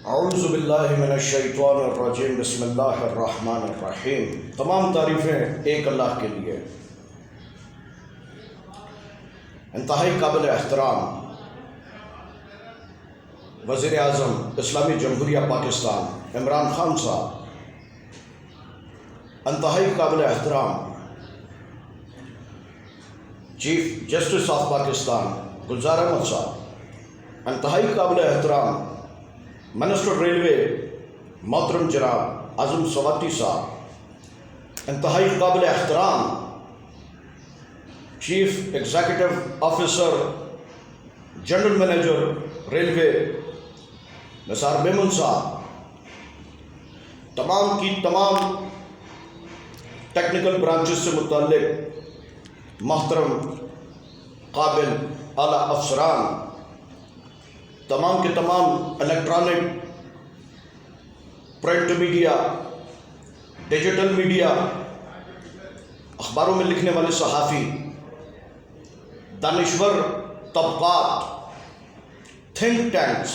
اعوذ باللہ من الشیطان الرجیم بسم اللہ الرحمن الرحیم۔ تمام تعریفیں ایک اللہ کے لیے۔ انتہائی قابل احترام وزیر اعظم اسلامی جمہوریہ پاکستان عمران خان صاحب، انتہائی قابل احترام chief justice of Pakistan Gulzar Ahmed صاحب، انتہائی قابل احترام منسٹر ریلوے محترم جناب اعظم سواتی صاحب، انتہائی قابل احترام chief executive officer general manager railway Nisar Memon صاحب، تمام کی تمام ٹیکنیکل برانچز سے متعلق محترم قابل اعلیٰ افسران، تمام کے تمام electronic print media, digital media, اخباروں میں لکھنے والے صحافی، دانشور طبقات، تھنک ٹینکس،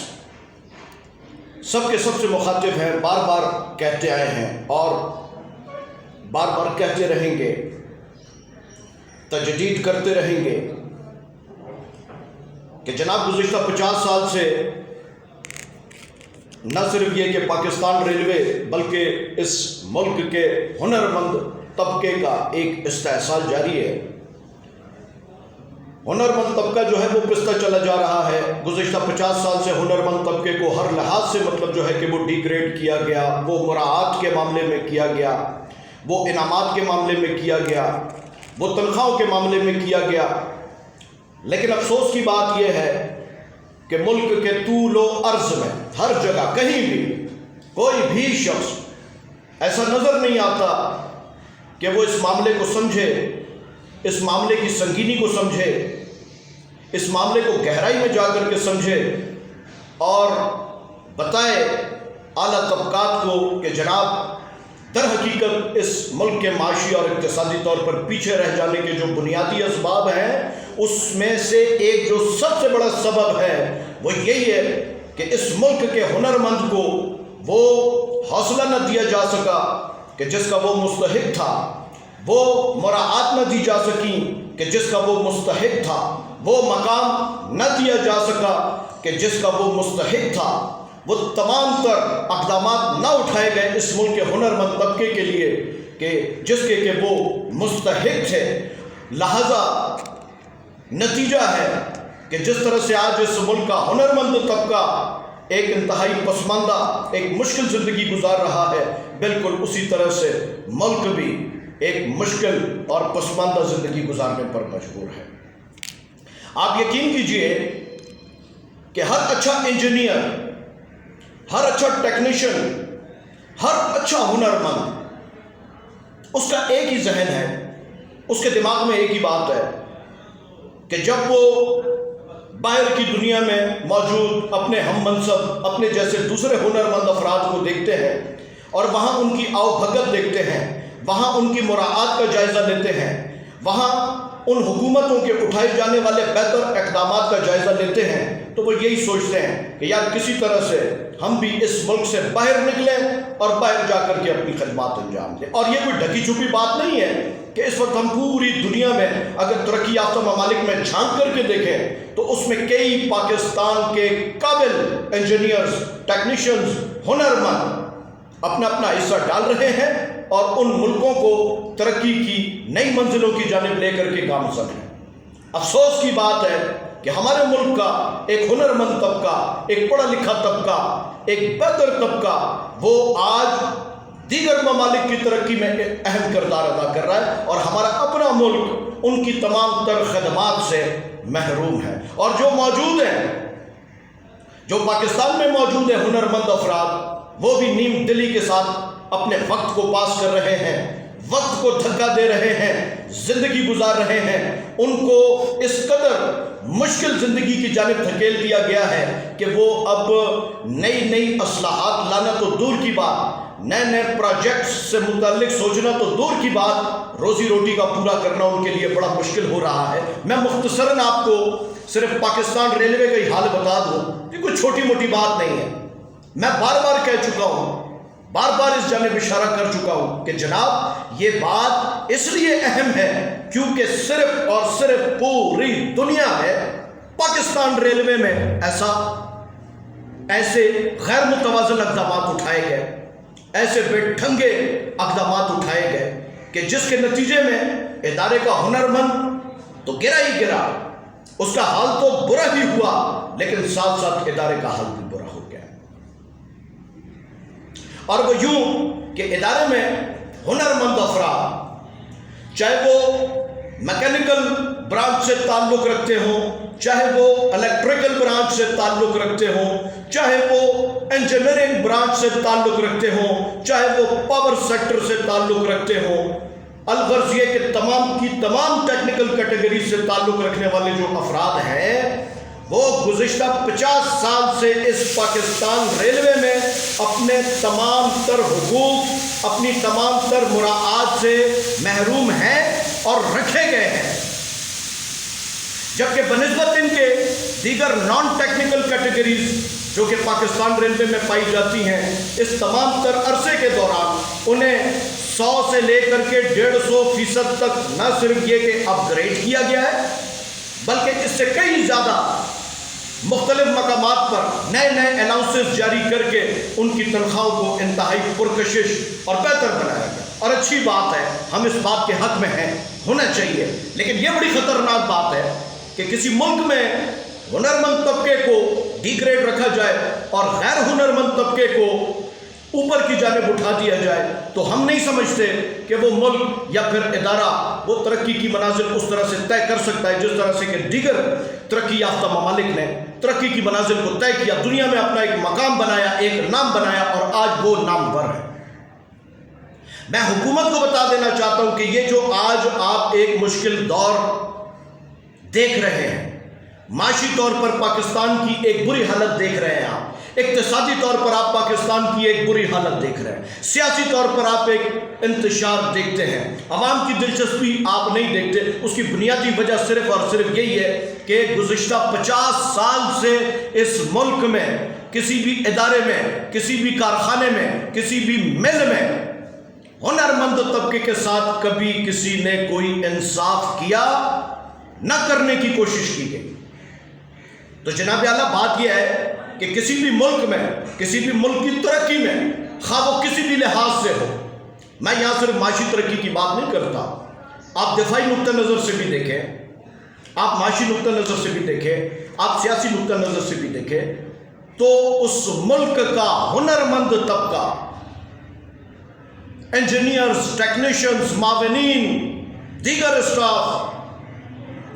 سب کے سب سے مخاطب ہیں۔ بار بار کہتے آئے ہیں اور بار بار کہتے رہیں گے، تجدید کرتے رہیں گے کہ جناب گزشتہ 50 سال سے نہ صرف یہ کہ پاکستان ریلوے بلکہ اس ملک کے ہنرمند طبقے کا ایک استحصال جاری ہے۔ ہنرمند طبقہ جو ہے وہ پستہ چلا جا رہا ہے۔ گزشتہ 50 سال سے ہنرمند طبقے کو ہر لحاظ سے جو ہے کہ وہ ڈیگریڈ کیا گیا، وہ مراعات کے معاملے میں کیا گیا، وہ انعامات کے معاملے میں کیا گیا، وہ تنخواہوں کے معاملے میں کیا گیا۔ لیکن افسوس کی بات یہ ہے کہ ملک کے طول و عرض میں ہر جگہ کہیں بھی کوئی بھی شخص ایسا نظر نہیں آتا کہ وہ اس معاملے کو سمجھے، اس معاملے کی سنگینی کو سمجھے، اس معاملے کو گہرائی میں جا کر کے سمجھے اور بتائے اعلیٰ طبقات کو کہ جناب در حقیقت اس ملک کے معاشی اور اقتصادی طور پر پیچھے رہ جانے کے جو بنیادی اسباب ہیں، اس میں سے ایک جو سب سے بڑا سبب ہے وہ یہی ہے کہ اس ملک کے ہنرمند کو وہ حوصلہ نہ دیا جا سکا کہ جس کا وہ مستحق تھا، وہ مراعات نہ دی جا سکیں کہ جس کا وہ مستحق تھا، وہ مقام نہ دیا جا سکا کہ جس کا وہ مستحق تھا، وہ تمام تر اقدامات نہ اٹھائے گئے اس ملک کے ہنرمند طبقے کے لیے کہ جس کے کہ وہ مستحق تھے۔ لہذا نتیجہ ہے کہ جس طرح سے آج اس ملک کا ہنرمند طبقہ ایک انتہائی پسماندہ، ایک مشکل زندگی گزار رہا ہے، بالکل اسی طرح سے ملک بھی ایک مشکل اور پسماندہ زندگی گزارنے پر مجبور ہے۔ آپ یقین کیجئے کہ ہر اچھا انجینئر، ہر اچھا ٹیکنیشین، ہر اچھا ہنرمند، اس کا ایک ہی ذہن ہے، اس کے دماغ میں ایک ہی بات ہے کہ جب وہ باہر کی دنیا میں موجود اپنے ہم منصب، اپنے جیسے دوسرے ہنرمند افراد کو دیکھتے ہیں اور وہاں ان کی آؤ بھگت دیکھتے ہیں، وہاں ان کی مراعات کا جائزہ لیتے ہیں، وہاں ان حکومتوں کے اٹھائے جانے والے بہتر اقدامات کا جائزہ لیتے ہیں، تو وہ یہی سوچتے ہیں کہ یار کسی طرح سے ہم بھی اس ملک سے باہر نکلیں اور باہر جا کر کے اپنی خدمات انجام دیں۔ اور یہ کوئی ڈھکی چھپی بات نہیں ہے کہ اس وقت ہم پوری دنیا میں اگر ترقی یافتہ ممالک میں جھانک کر کے دیکھیں تو اس میں کئی پاکستان کے قابل انجینئرز، ٹیکنیشینز، ہنرمند اپنا اپنا حصہ ڈال رہے ہیں اور ان ملکوں کو ترقی کی نئی منزلوں کی جانب لے کر کے گامزن ہیں۔ افسوس کی بات ہے کہ ہمارے ملک کا ایک ہنرمند طبقہ، ایک پڑھا لکھا طبقہ، ایک بہتر طبقہ، وہ آج دیگر ممالک کی ترقی میں اہم کردار ادا کر رہا ہے اور ہمارا اپنا ملک ان کی تمام تر خدمات سے محروم ہے۔ اور جو موجود ہیں، جو پاکستان میں موجود ہیں ہنرمند افراد، وہ بھی نیم دلی کے ساتھ اپنے وقت کو پاس کر رہے ہیں، وقت کو دھکا دے رہے ہیں، زندگی گزار رہے ہیں۔ ان کو اس قدر مشکل زندگی کی جانب دھکیل دیا گیا ہے کہ وہ اب نئی اصلاحات لانا تو دور کی بات، نئے پروجیکٹس سے متعلق سوچنا تو دور کی بات، روزی روٹی کا پورا کرنا ان کے لیے بڑا مشکل ہو رہا ہے۔ میں مختصراً آپ کو صرف پاکستان ریلوے کا ہی حال بتا دوں کہ کوئی چھوٹی موٹی بات نہیں ہے۔ میں بار بار کہہ چکا ہوں، بار بار اس جانب اشارہ کر چکا ہوں کہ جناب یہ بات اس لیے اہم ہے کیونکہ صرف اور صرف پوری دنیا میں پاکستان ریلوے میں ایسے غیر متوازن اقدامات اٹھائے گئے، ایسے بے ڈھنگے اقدامات اٹھائے گئے کہ جس کے نتیجے میں ادارے کا ہنرمند تو گرا ہی گرا، اس کا حال تو برا ہی ہوا، لیکن ساتھ ساتھ ادارے کا حال بھی برا ہو گیا۔ اور وہ یوں کہ ادارے میں ہنرمند افراد، چاہے وہ میکینیکل برانچ سے تعلق رکھتے ہوں، چاہے وہ الیکٹریکل برانچ سے تعلق رکھتے ہوں، چاہے وہ انجینئرنگ برانچ سے تعلق رکھتے ہوں، چاہے وہ پاور سیکٹر سے تعلق رکھتے ہوں، الغرض یہ کہ تمام کی تمام ٹیکنیکل کیٹیگری سے تعلق رکھنے والے جو افراد ہیں وہ گزشتہ 50 سال سے اس پاکستان ریلوے میں اپنے تمام تر حقوق، اپنی تمام تر مراعات سے محروم ہیں اور رکھے گئے ہیں، جبکہ بنسبت ان کے دیگر نان ٹیکنیکل کیٹیگریز جو کہ پاکستان ریلوے میں پائی جاتی ہیں، اس تمام تر عرصے کے دوران انہیں 100 سے لے کر کے 150% تک نہ صرف یہ کہ اپ گریڈ کیا گیا ہے، بلکہ اس سے کئی زیادہ مختلف مقامات پر نئے نئے الاؤنسز جاری کر کے ان کی تنخواہوں کو انتہائی پرکشش اور بہتر بنایا گیا۔ اور اچھی بات ہے، ہم اس بات کے حق میں ہیں، ہونا چاہیے، لیکن یہ بڑی خطرناک بات ہے کہ کسی ملک میں ہنرمند طبقے کو ڈی گریڈ رکھا جائے اور غیر ہنرمند طبقے کو اوپر کی جانب اٹھا دیا جائے، تو ہم نہیں سمجھتے کہ وہ ملک یا پھر ادارہ وہ ترقی کی منازل اس طرح سے طے کر سکتا ہے جس طرح سے کہ دیگر ترقی یافتہ ممالک نے ترقی کی منازل کو طے کیا، دنیا میں اپنا ایک مقام بنایا، ایک نام بنایا، اور آج وہ نامور ہے۔ میں حکومت کو بتا دینا چاہتا ہوں کہ یہ جو آج آپ ایک مشکل دور دیکھ رہے ہیں، معاشی طور پر پاکستان کی ایک بری حالت دیکھ رہے ہیں، آپ اقتصادی طور پر آپ پاکستان کی ایک بری حالت دیکھ رہے ہیں، سیاسی طور پر آپ ایک انتشار دیکھتے ہیں، عوام کی دلچسپی آپ نہیں دیکھتے، اس کی بنیادی وجہ صرف اور صرف یہی ہے کہ گزشتہ 50 سال سے اس ملک میں کسی بھی ادارے میں، کسی بھی کارخانے میں، کسی بھی مل میں ہنرمند طبقے کے ساتھ کبھی کسی نے کوئی انصاف کیا نہ کرنے کی کوشش کی گئی۔ تو جناب اعلیٰ بات یہ ہے کہ کسی بھی ملک میں، کسی بھی ملک کی ترقی میں، خواہ وہ کسی بھی لحاظ سے ہو، میں یہاں صرف معاشی ترقی کی بات نہیں کرتا، آپ دفاعی نقطہ نظر سے بھی دیکھیں، آپ معاشی نقطہ نظر سے بھی دیکھیں، آپ سیاسی نقطہ نظر سے بھی دیکھیں، تو اس ملک کا ہنرمند طبقہ، انجینئرز، ٹیکنیشنز، معاونین، دیگر اسٹاف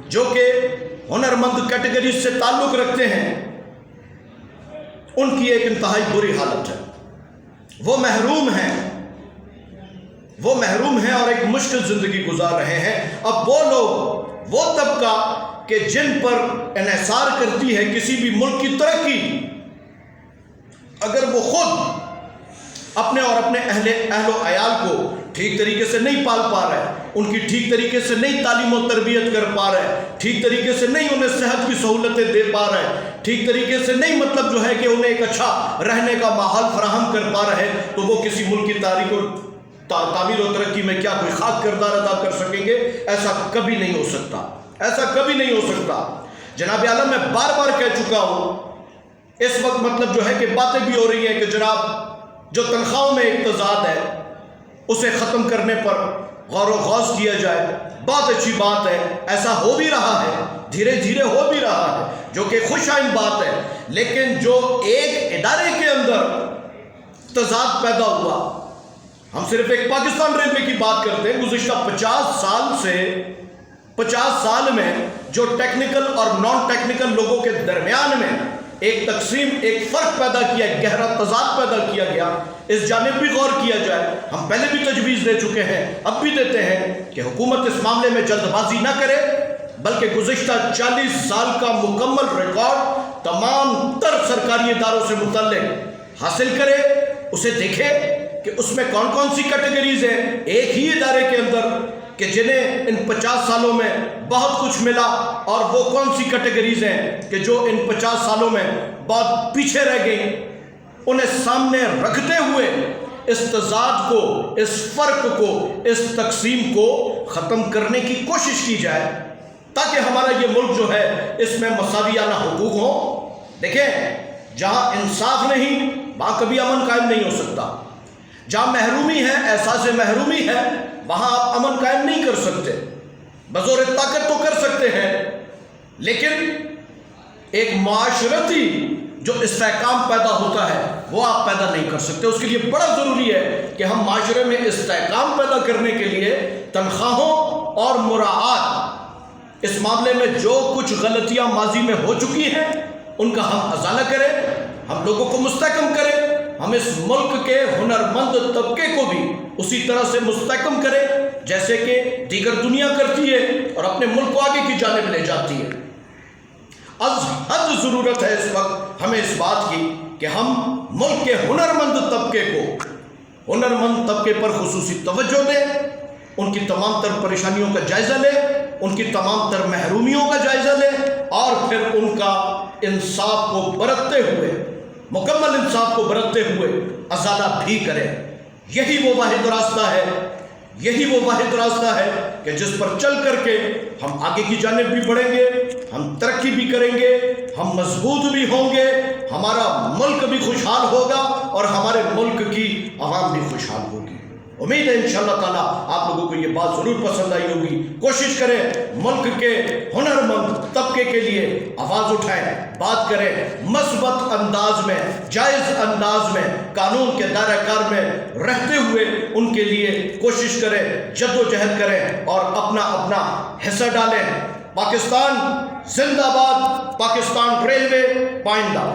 جو کہ ہنرمند کیٹیگریز سے تعلق رکھتے ہیں، ان کی ایک انتہائی بری حالت ہے، وہ محروم ہیں اور ایک مشکل زندگی گزار رہے ہیں۔ اب وہ لوگ، وہ طبقہ کہ جن پر انحصار کرتی ہے کسی بھی ملک کی ترقی، اگر وہ خود اپنے اور اپنے اہل و عیال کو ٹھیک طریقے سے نہیں پال پا رہے، ان کی ٹھیک طریقے سے نہیں تعلیم و تربیت کر پا رہے، ٹھیک طریقے سے نہیں انہیں صحت کی سہولتیں دے پا رہے، ٹھیک طریقے سے نہیں مطلب جو ہے کہ انہیں ایک اچھا رہنے کا ماحول فراہم کر پا رہے، تو وہ کسی ملک کی تاریخ اور تعمیر و ترقی میں کیا کوئی خاص کردار ادا کر سکیں گے؟ ایسا کبھی نہیں ہو سکتا، ایسا کبھی نہیں ہو سکتا۔ جناب اعلیٰ میں بار بار کہہ چکا ہوں، اس وقت مطلب جو ہے کہ باتیں بھی ہو رہی ہیں کہ جناب جو تنخواہوں میں ایک تضاد ہے اسے ختم کرنے پر غور و خوض کیا جائے، بہت اچھی بات ہے، ایسا ہو بھی رہا ہے، دھیرے دھیرے ہو بھی رہا ہے، جو کہ خوش آئند بات ہے، لیکن جو ایک ادارے کے اندر تضاد پیدا ہوا، ہم صرف ایک پاکستان ریلوے کی بات کرتے ہیں، گزشتہ 50 سال میں جو ٹیکنیکل اور نان ٹیکنیکل لوگوں کے درمیان میں ایک تقسیم، ایک فرق پیدا کیا، ایک گہرا تضاد پیدا کیا گیا، اس جانب بھی غور کیا جائے۔ ہم پہلے بھی تجویز دے چکے ہیں، اب بھی دیتے ہیں کہ حکومت اس معاملے میں جلد بازی نہ کرے، بلکہ گزشتہ 40 سال کا مکمل ریکارڈ تمام تر سرکاری اداروں سے متعلق حاصل کرے، اسے دیکھے کہ اس میں کون کون سی کیٹیگریز ہیں ایک ہی ادارے کے اندر کہ جنہیں ان 50 سالوں میں بہت کچھ ملا، اور وہ کون سی کیٹیگریز ہیں کہ جو ان 50 سالوں میں بہت پیچھے رہ گئی۔ انہیں سامنے رکھتے ہوئے اس تضاد کو، اس فرق کو، اس تقسیم کو ختم کرنے کی کوشش کی جائے، تاکہ ہمارا یہ ملک جو ہے اس میں مساویانہ حقوق ہوں۔ دیکھیں، جہاں انصاف نہیں وہاں کبھی امن قائم نہیں ہو سکتا۔ جہاں محرومی ہے، احساس محرومی ہے، وہاں آپ امن قائم نہیں کر سکتے۔ بزور طاقت تو کر سکتے ہیں، لیکن ایک معاشرتی جو استحکام پیدا ہوتا ہے وہ آپ پیدا نہیں کر سکتے۔ اس کے لیے بڑا ضروری ہے کہ ہم معاشرے میں استحکام پیدا کرنے کے لیے تنخواہوں اور مراعات، اس معاملے میں جو کچھ غلطیاں ماضی میں ہو چکی ہیں ان کا ہم ازالہ کریں، ہم لوگوں کو مستحکم کریں، ہم اس ملک کے ہنرمند طبقے کو بھی اسی طرح سے مستحکم کریں جیسے کہ دیگر دنیا کرتی ہے اور اپنے ملک کو آگے کی جانب لے جاتی ہے۔ از حد ضرورت ہے اس وقت ہمیں اس بات کی کہ ہم ملک کے ہنرمند طبقے پر خصوصی توجہ دیں، ان کی تمام تر پریشانیوں کا جائزہ لیں، ان کی تمام تر محرومیوں کا جائزہ لیں، اور پھر ان کا انصاف کو برتتے ہوئے، مکمل انصاف کو برتتے ہوئے ازالہ بھی کریں۔ یہی وہ واحد راستہ ہے کہ جس پر چل کر کے ہم آگے کی جانب بھی بڑھیں گے، ہم ترقی بھی کریں گے، ہم مضبوط بھی ہوں گے، ہمارا ملک بھی خوشحال ہوگا اور ہمارے ملک کی عوام بھی خوشحال ہوگی۔ امید ہے انشاءاللہ تعالیٰ آپ لوگوں کو یہ بات ضرور پسند آئی ہوگی۔ کوشش کریں ملک کے ہنرمند طبقے کے لیے آواز اٹھائیں، بات کریں، مثبت انداز میں، جائز انداز میں، قانون کے دائرہ کار میں رہتے ہوئے ان کے لیے کوشش کریں، جد و جہد کریں اور اپنا حصہ ڈالیں۔ پاکستان زندہ باد، پاکستان ریلوے پائندہ۔